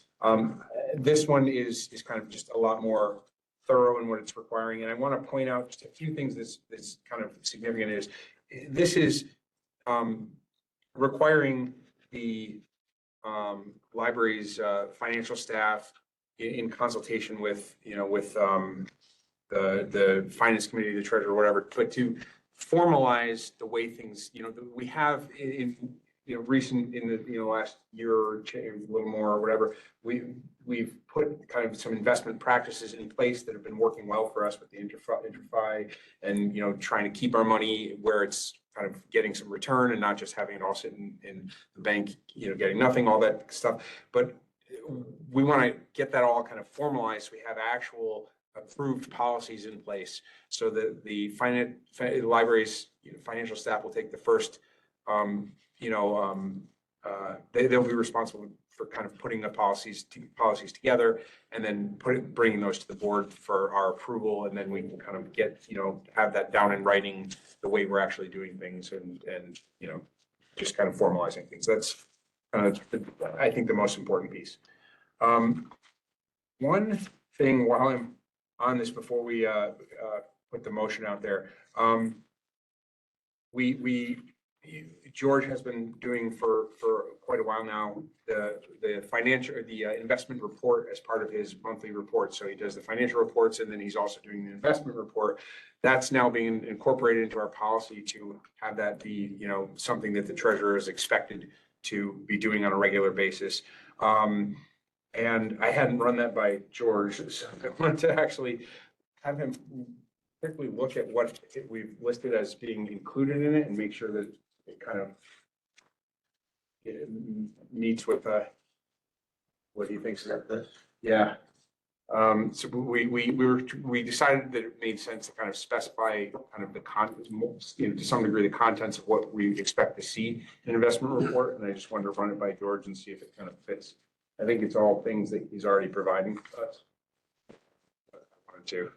This one is kind of just a lot more thorough in what it's requiring. And I want to point out just a few things that's kind of significant is this is requiring the library's financial staff in consultation with, the finance committee, the treasurer, whatever, but to formalize the way things, we have in the last year or a little more or whatever, we've put kind of some investment practices in place that have been working well for us with the interfi and, trying to keep our money where it's kind of getting some return and not just having it all sit in the bank, getting nothing, all that stuff. But we want to get that all kind of formalized. So we have actual approved policies in place so that the library's financial staff will take the first, they'll be responsible for kind of putting the policies together and then bringing those to the board for our approval. And then we can kind of get, have that down in writing the way we're actually doing things and just kind of formalizing things. That's kind of, I think, the most important piece. One thing while I'm on this, before we put the motion out there, George has been doing for quite a while now, the investment report as part of his monthly report. So he does the financial reports and then he's also doing the investment report. That's now being incorporated into our policy to have that be, something that the treasurer is expected to be doing on a regular basis. And I hadn't run that by George, so I wanted to actually have him quickly look at what we've listed as being included in it and make sure that it kind of meets with what he thinks about this. Yeah. So we decided that it made sense to kind of specify kind of the to some degree, the contents of what we expect to see in an investment report. And I just wanted to run it by George and see if it kind of fits. I think it's all things that he's already providing us. I wanted to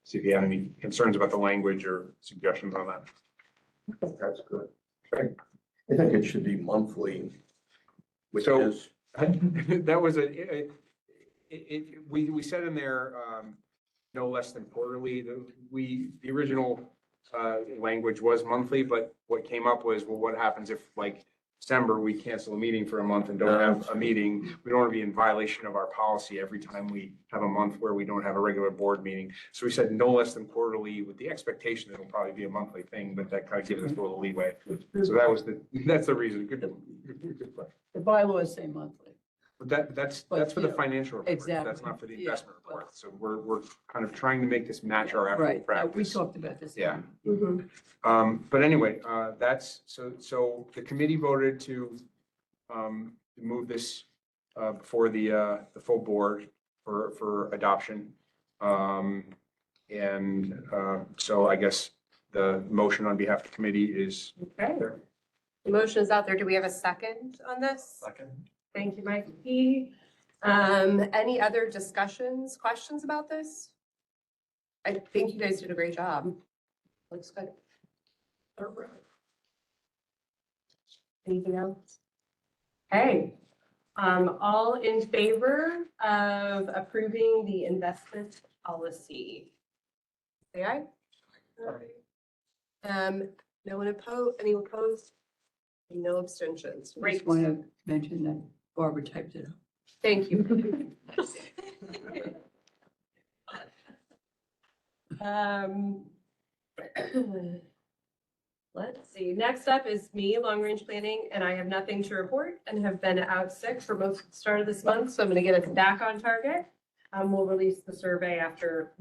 see if you have any concerns about the language or suggestions on that. That's good. I think it should be monthly, which So- is, That was we said in there, no less than quarterly. The original language was monthly, but what came up was, well, what happens if like December, we cancel a meeting for a month and don't have a meeting? We don't want to be in violation of our policy every time we have a month where we don't have a regular board meeting. So we said no less than quarterly, with the expectation that it'll probably be a monthly thing, but that kind of gives us a little leeway. So that's the reason. Good question. The bylaws say monthly. But that's for the financial report. Exactly. That's not for the Yeah, investment well- report. So we're kind of trying to make this match our actual Right, we practice. talked about this. Yeah. Mhm. But anyway, that's, so the committee voted to move this before the full board for adoption. And so I guess the motion on behalf of the committee is Okay. there. The motion is out there. Do we have a second on this? Second. Thank you, Mike P. Any other discussions, questions about this? I think you guys did a great job. Looks good. Anything else? Hey, all in favor of approving the investment policy? Say aye. No one opposed, any opposed? No abstentions. I Great. just want to mention that Barbara typed it up. Thank you. Let's see, next up is me, long range planning, and I have nothing to report and have been out sick for most of the start of this month, so I'm gonna get us back on target. We'll release the survey after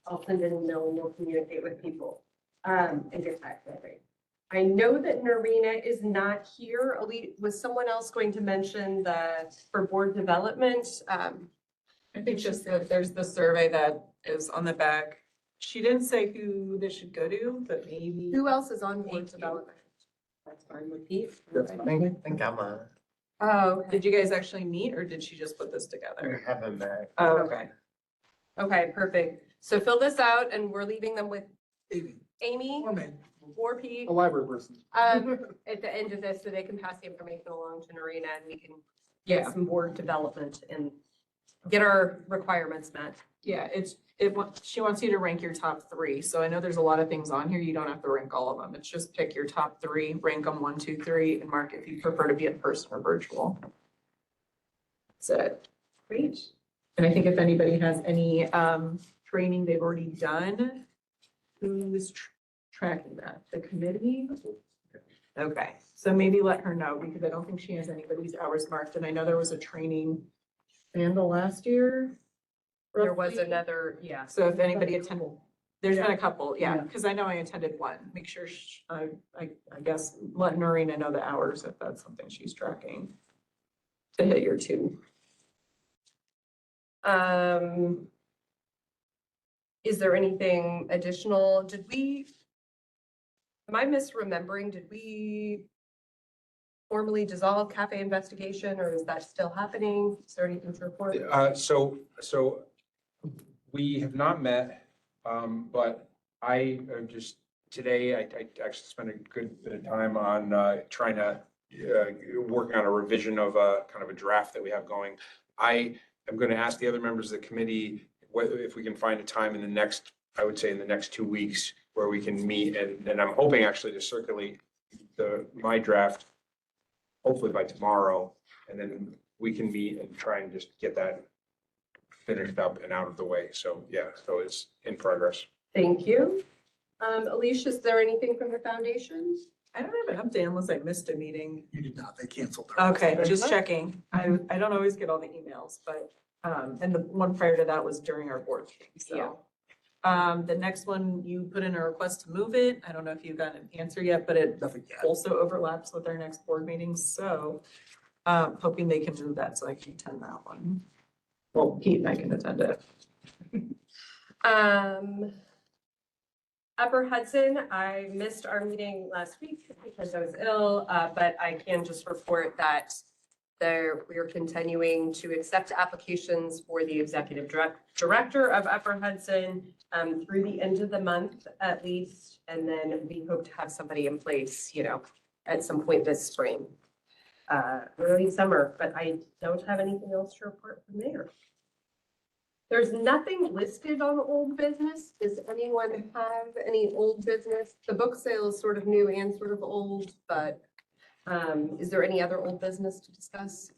I'll send an email and we'll communicate with people and get back to everybody. I know that Narina is not here. Was someone else going to mention for board development? I think just that there's the survey that is on the back. She didn't say who this should go to, but maybe. Who else is on board Thank you. development? That's fine with Pete. That's I fine. think I'm on. Oh, okay. Did you guys actually meet or did she just put this We together? haven't met. Oh, okay. Okay, perfect. So fill this out and we're leaving them with Amy, Amy or me, or Pete a library person. at the end of this, so they can pass the information along to Narina and we can get Yeah, some board development and get our requirements met. yeah, she wants you to rank your top three. So I know there's a lot of things on here. You don't have to rank all of them. It's just pick your top three, rank them 1, 2, 3, and mark if you prefer to be in person or virtual. That's it. Great. And I think if anybody has any training they've already done, who's tracking that? The committee? Okay, so maybe let her know because I don't think she has anybody's hours marked. And I know there was a training Vandal last year. There was roughly. another, yeah. So if anybody attended, there's been a couple, yeah, Yeah. because I know I attended one. Make sure, I guess, let Norina know the hours if that's something she's tracking to hit your 2. Is there anything additional? Am I misremembering? Did we formally dissolve cafe investigation or is that still happening? Is there anything to report? So we have not met, but I just, today, I actually spent a good bit of time on trying to, working on a revision of a kind of a draft that we have going. I am going to ask the other members of the committee whether, if we can find a time in the next, I would say in the next 2 weeks where we can meet and I'm hoping actually to circulate my draft hopefully by tomorrow, and then we can meet and try and just get that finished up and out of the way. So, yeah, so it's in progress. Thank you. Alicia, is there anything from the foundation? I don't have an update unless I missed a meeting. You did not, they canceled. their- Okay, just checking. I don't always get all the emails, but, and the one prior to that was during our board meeting, so. The next one, you put in a request to move it. I don't know if you got an answer yet, but it Nothing yet. also overlaps with our next board meeting, so hoping they can move that so I can attend that one. Well, Pete and I can attend it. Upper Hudson, I missed our meeting last week because I was ill, but I can just report that we are continuing to accept applications for the executive director of Upper Hudson through the end of the month at least. And then we hope to have somebody in place, at some point this spring, early summer, but I don't have anything else to report from there. There's nothing listed on old business. Does anyone have any old business? The book sale is sort of new and sort of old, but is there any other old business to discuss?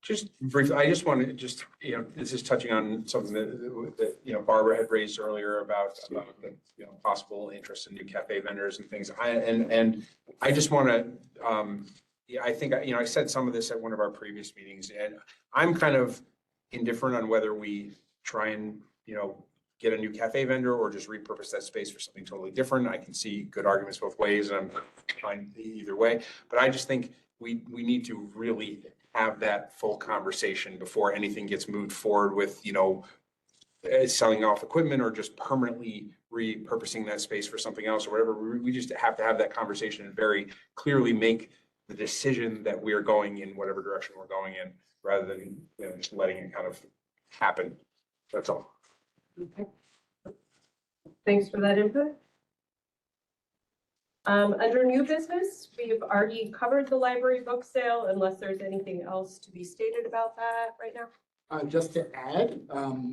Just briefly, I just wanted to just, this is touching on something that Barbara had raised earlier about the, possible interest in new cafe vendors and things. And I just want to, I think, I said some of this at one of our previous meetings, and I'm kind of indifferent on whether we try and, get a new cafe vendor or just repurpose that space for something totally different. I can see good arguments both ways and I'm fine either way. But I just think we need to really have that full conversation before anything gets moved forward with, selling off equipment or just permanently repurposing that space for something else or whatever. We just have to have that conversation and very clearly make the decision that we are going in whatever direction we're going in, rather than just letting it kind of happen. That's all. Okay. Thanks for that input. Under new business, we've already covered the library book sale unless there's anything else to be stated about that right now. Just to add,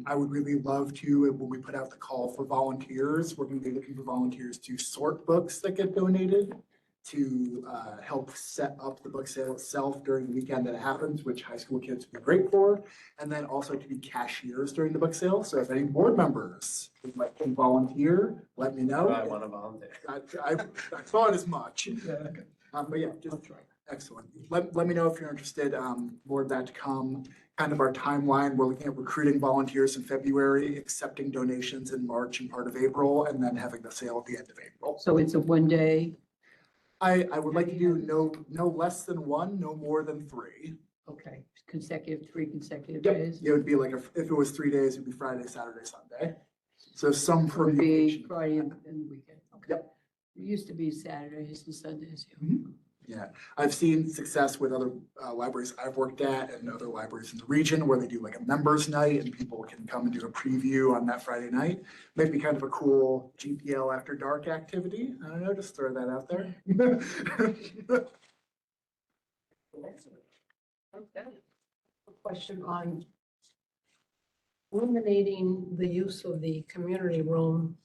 I would really love to, when we put out the call for volunteers, we're going to be looking for volunteers to sort books that get donated, to help set up the book sale itself during the weekend that it happens, which high school kids would be great for, and then also to be cashiers during the book sale. So if any board members would like to volunteer, let me know. I want to volunteer. I thought as much. But yeah, just excellent. Let me know if you're interested. More of that to come. Kind of our timeline. We're looking at recruiting volunteers in February, accepting donations in March and part of April, and then having the sale at the end of April. So it's a 1 day. I would like to do no less than 1, no more than 3. Okay, consecutive, 3 consecutive Yep, days? it would be like if it was 3 days, it'd be Friday, Saturday, Sunday. So some It would be permutation. Friday and the weekend, okay. Yep. It used to be Saturdays and Sundays. Yeah. Mhm. Yeah, I've seen success with other libraries I've worked at and other libraries in the region where they do like a members night and people can come and do a preview on that Friday night. Might be kind of a cool GPL after dark activity. I don't know, just throw that out there. Okay. A question on eliminating the use of the community room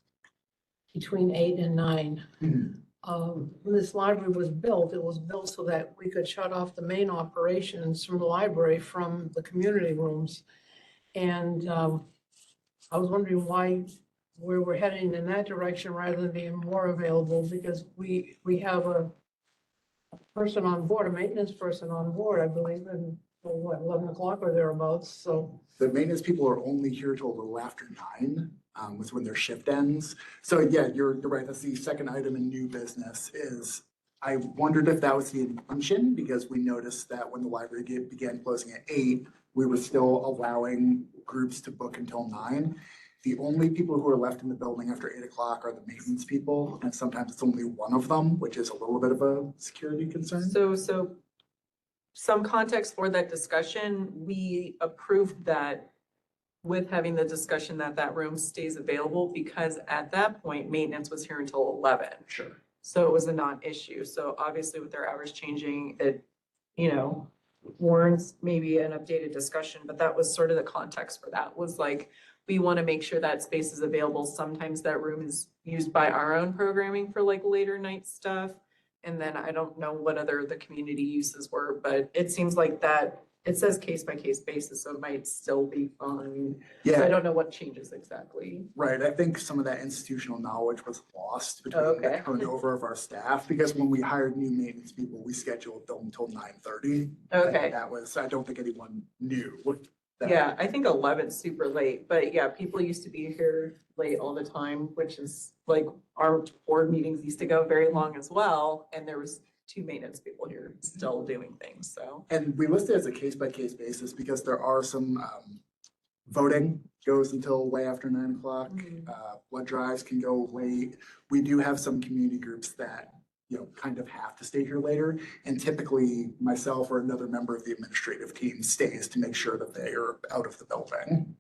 between 8 and 9. Mhm. When this library was built, it was built so that we could shut off the main operations from the library from the community rooms. And I was wondering why we're heading in that direction rather than being more available, because we have a person on board, a maintenance person on board, I believe, and what, 11 o'clock or thereabouts, so. The maintenance people are only here till a little after 9, was when their shift ends. So yeah, you're right. That's the second item in new business is I wondered if that was the intention because we noticed that when the library began closing at 8, we were still allowing groups to book until 9. The only people who are left in the building after 8 o'clock are the maintenance people, and sometimes it's only one of them, which is a little bit of a security concern. So some context for that discussion, we approved that with having the discussion that that room stays available because at that point, maintenance was here until 11. Sure. So it was a non-issue. So obviously with their hours changing, it, warrants maybe an updated discussion, but that was sort of the context for that was like, we want to make sure that space is available. Sometimes that room is used by our own programming for like later night stuff. And then I don't know what other the community uses were, but it seems like that, it says case by case basis, so it might still be fine. So I Yeah, don't know what changes exactly. right. I think some of that institutional knowledge was lost between Okay. the turnover of our staff because when we hired new maintenance people, we scheduled them until 9:30. Okay. That was, I don't think anyone knew. that. Yeah, I think 11's super late, but yeah, people used to be here late all the time, which is like our board meetings used to go very long as well. And there was 2 maintenance people here still doing things, so. And we list it as a case by case basis because there are some voting goes until way after 9 o'clock. Mhm. Blood drives can go late. We do have some community groups that, kind of have to stay here later. And typically myself or another member of the administrative team stays to make sure that they are out of the building.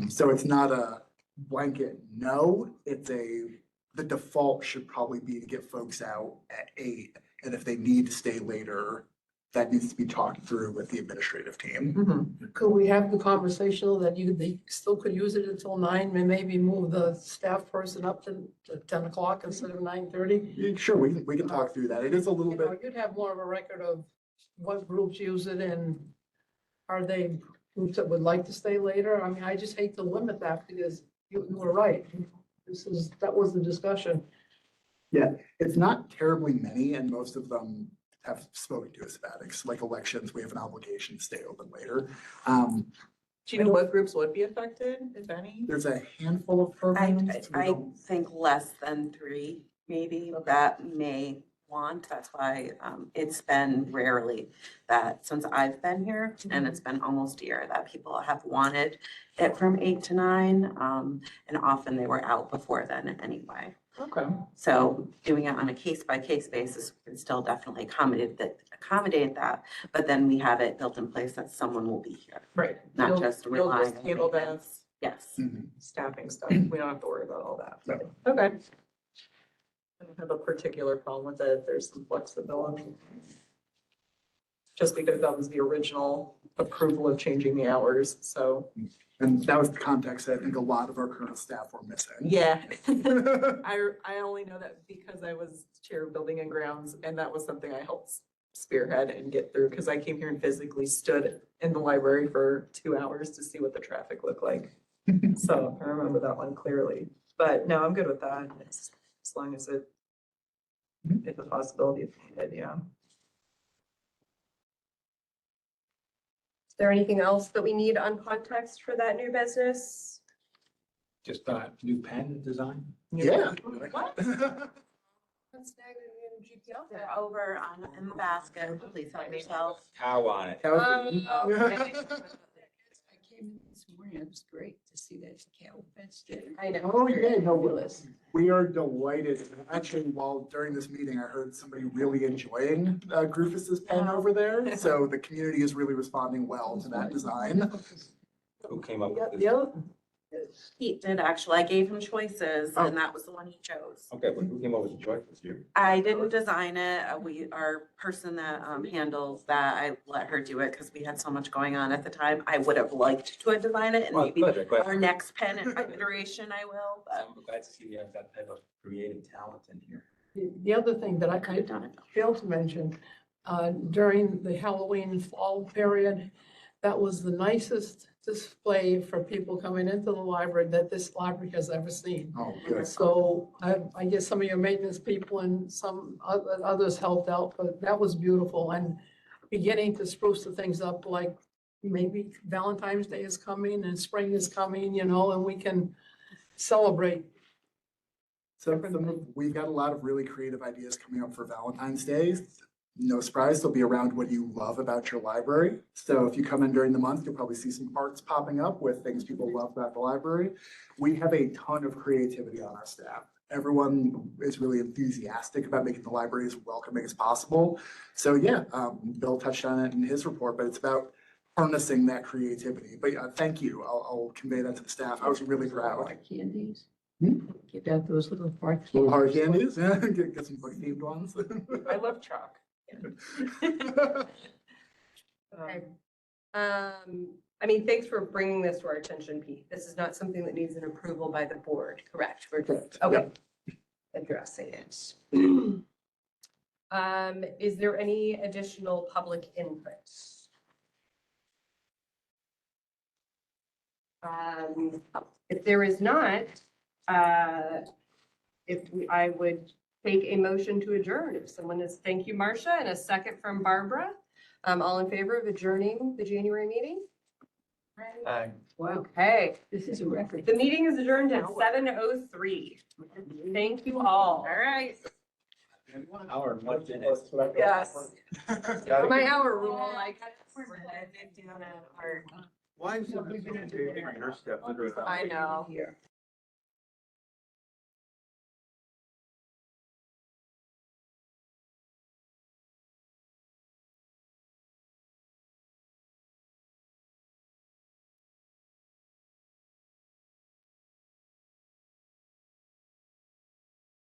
So it's not a blanket no, the default should probably be to get folks out at 8. And if they need to stay later, that needs to be talked through with the administrative team. Mhm. Could we have the conversation though that they still could use it until 9 and maybe move the staff person up to 10 o'clock instead of 9:30? Sure, we can talk through that. It is a little bit, You'd have more of a record of what groups use it and are they groups that would like to stay later? I mean, I just hate to limit that because you were right. That was the discussion. it's not terribly many and most of them have spoken to us about it. Like elections, we have an obligation to stay open later. Do you know what groups would be affected, if any? There's a handful of programs. we I don't- think less than 3, maybe, that may want. That's why it's been rarely that since I've been here, and it's been almost a year, that people have wanted it from 8 to 9. And often they were out before then anyway. Okay. So doing it on a case by case basis can still definitely accommodate that. But then we have it built in place that someone will be here, Right. not You'll- just you'll relying just on handle that. maintenance. Yes. Mhm. Staffing stuff. We don't have to worry about all that. No. Okay. I don't have a particular problem with it. There's some flexibility. Just because that was the original approval of changing the hours, so. And that was the context that I think a lot of our current staff were missing. Yeah. I only know that because I was chair of building and grounds, and that was something I helped spearhead and get through, because I came here and physically stood in the library for 2 hours to see what the traffic looked like. So I remember that one clearly, but no, I'm good with that. It's as long as it's a possibility if needed, yeah. Is there anything else that we need on context for that new business? Just new pen design. Yeah. What? GPL? They're over in the basket. Please help yourself. Cow on it. Okay. I came in this morning, it was great to see that cattle fence there. I know. Oh, yeah, no, Fabulous. we are delighted. Actually, while during this meeting, I heard somebody really enjoying Rufus's pen over there. So the community is really responding well to that design. Who came up The with the this? other, Pete did actually. I gave him choices and that was the one he chose. Okay, but who came up with the choice? Was you? I didn't design it. Our person that handles that, I let her do it because we had so much going on at the time. I would have liked to have designed it and Well, maybe good, I'm glad- our next pen iteration I will, but I'm glad to see you have that type of creative talent in here. the other thing that I could have done it. failed to mention, during the Halloween fall period, that was the nicest display for people coming into the library that this library has ever seen. Oh, good. So I guess some of your maintenance people and some others helped out, but that was beautiful and beginning to spruce the things up, like maybe Valentine's Day is coming and spring is coming, and we can celebrate. So we've got a lot of really creative ideas coming up for Valentine's Day. No surprise, they'll be around what you love about your library. So if you come in during the month, you'll probably see some parts popping up with things people love about the library. We have a ton of creativity on our staff. Everyone is really enthusiastic about making the library as welcoming as possible. So yeah, Bill touched on it in his report, but it's about harnessing that creativity. But yeah, thank you. I'll convey that to the staff. I was really proud. Heart candies. Hmm? Give out those little heart. Little hard candies, yeah, get some book themed ones. I love chalk. Okay. I mean, thanks for bringing this to our attention, Pete. This is not something that needs an approval by the board, correct? We're just, okay, addressing it. Is there any additional public input? If there is not, I would take a motion to adjourn. If someone is, thank you, Marcia, and a second from Barbara. All in favor of adjourning the January meeting? Wow, Okay, this is a record. the meeting is adjourned at 7:03. Thank you all. All right. Hour and 1 minute. Yes. My hour rule, like. Why is it? I know. Here.